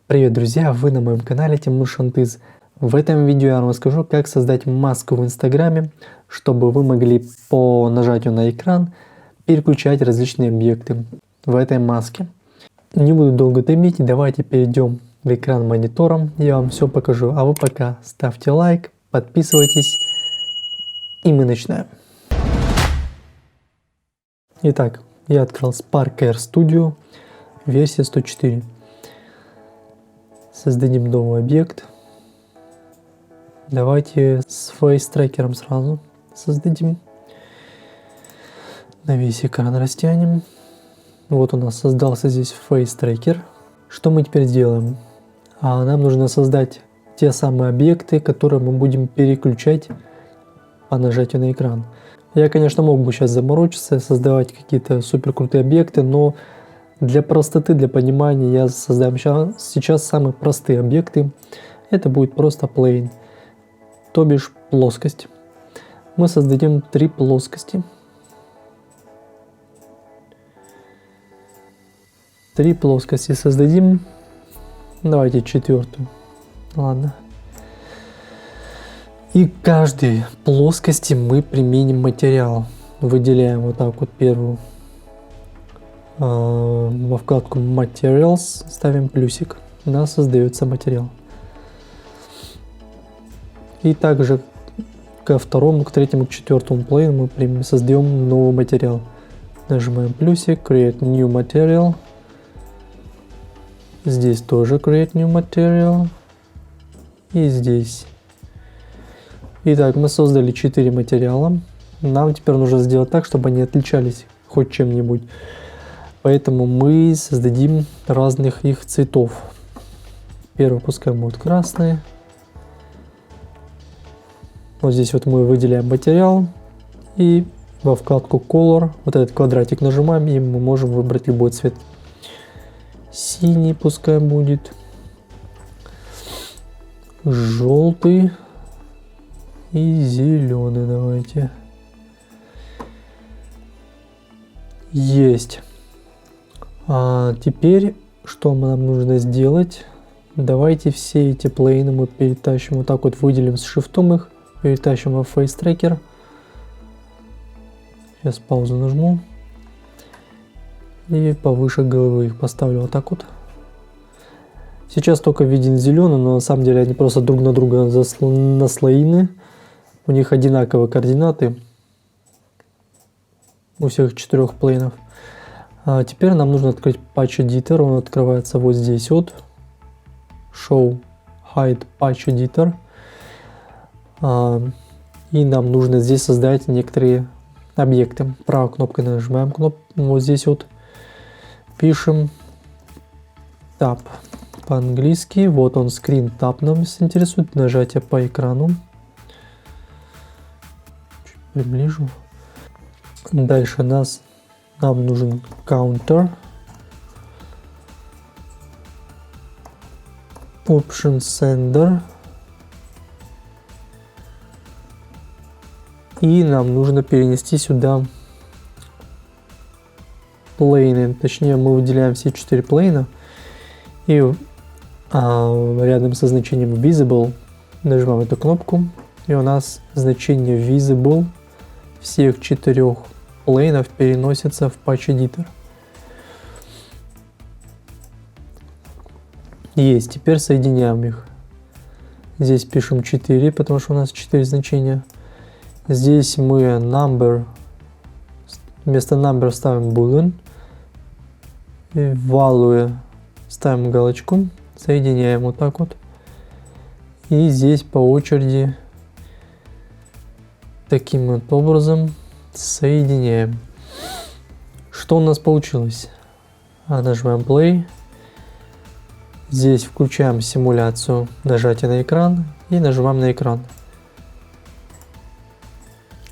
Привет, друзья! Вы на моем канале Тимур Шантыз. В этом видео я вам расскажу, как создать маску в Инстаграме, чтобы вы могли по нажатию на экран переключать различные объекты в этой маске. Не буду долго томить, давайте перейдем в экран монитора, я вам все покажу. А вы пока ставьте лайк, подписывайтесь, и мы начинаем. Итак, я открыл Spark Air Studio, версия 104. Создадим новый объект. Давайте с Face Tracker сразу создадим. На весь экран растянем. Вот у нас создался здесь Face Tracker. Что мы теперь сделаем? Нам нужно создать те самые объекты, которые мы будем переключать по нажатию на экран. Я, конечно, мог бы сейчас заморочиться, создавать какие-то супер крутые объекты, но для простоты, для понимания я создам сейчас самые простые объекты. Это будет просто plane, то бишь плоскость. Мы создадим 3 плоскости. 3 плоскости создадим. Давайте 4-ю. Ладно. И к каждой плоскости мы применим материал. Выделяем вот так вот первую. Во вкладку Materials ставим плюсик. У нас создается материал. И также ко второму, к третьему, к четвертому плейну мы создаем новый материал. Нажимаем плюсик, Create New Material. Здесь тоже Create New Material. И здесь. Итак, мы создали 4 материала. Нам теперь нужно сделать так, чтобы они отличались хоть чем-нибудь. Поэтому мы создадим разных их цветов. Первый пускай будет красный. Вот здесь вот мы выделяем материал. И во вкладку Color вот этот квадратик нажимаем, и мы можем выбрать любой цвет. Синий пускай будет. Желтый. И зеленый давайте. Есть. Теперь, что нам нужно сделать? Давайте все эти плейны мы перетащим, вот так вот выделим с шифтом их, перетащим во Face Tracker. Сейчас паузу нажму. И повыше головы их поставлю вот так вот. Сейчас только виден зеленый, но на самом деле они просто друг на друга наслоены. У них одинаковые координаты. У всех 4 плейнов. Теперь нам нужно открыть Patch Editor, он открывается вот здесь вот. Show Hide Patch Editor. И нам нужно здесь создать некоторые объекты. Правой кнопкой нажимаем кнопку, вот здесь вот. Пишем Tab по-английски. Вот он, Screen Tab нам интересует. Нажатие по экрану. Чуть приближу. Дальше нам нужен counter, option sender, и нам нужно перенести сюда плейны, точнее мы выделяем все 4 плейна, и рядом со значением visible нажимаем эту кнопку, и у нас значение visible всех 4 плейнов переносится в Patch Editor. Есть, теперь соединяем их. Здесь пишем 4, потому что у нас 4 значения. Здесь мы number, вместо number ставим boolean. И value ставим галочку, соединяем вот так вот. И здесь по очереди таким вот образом соединяем. Что у нас получилось? Нажимаем play. Здесь включаем симуляцию нажатия на экран и нажимаем на экран.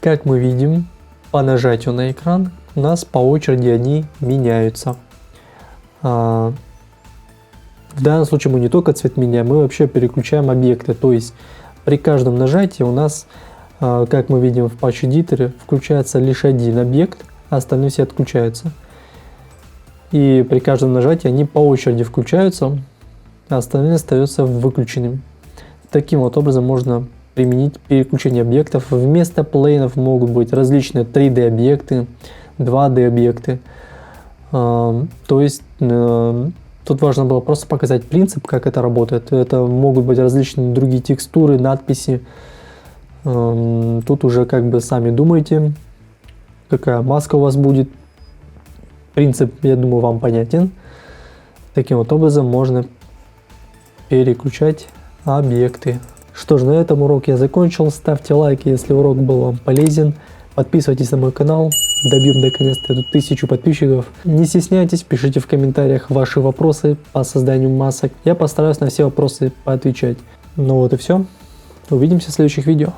Как мы видим, по нажатию на экран у нас по очереди они меняются. В данном случае мы не только цвет меняем, мы вообще переключаем объекты. То есть при каждом нажатии у нас, как мы видим в Patch Editor, включается лишь один объект, а остальные все отключаются. И при каждом нажатии они по очереди включаются. а остальные остаются выключенными. Таким вот образом можно применить переключение объектов. Вместо плейнов могут быть различные 3D объекты, 2D объекты. То есть тут важно было просто показать принцип, как это работает. Это могут быть различные другие текстуры, надписи. Тут уже как бы сами думайте, какая маска у вас будет. Принцип, я думаю, вам понятен. Таким вот образом можно переключать объекты. Что ж, на этом урок я закончил. Ставьте лайки, если урок был вам полезен. Подписывайтесь на мой канал. Добьем наконец-то эту 1000 подписчиков. Не стесняйтесь, пишите в комментариях ваши вопросы по созданию масок. Я постараюсь на все вопросы поотвечать. Ну вот и все. Увидимся в следующих видео.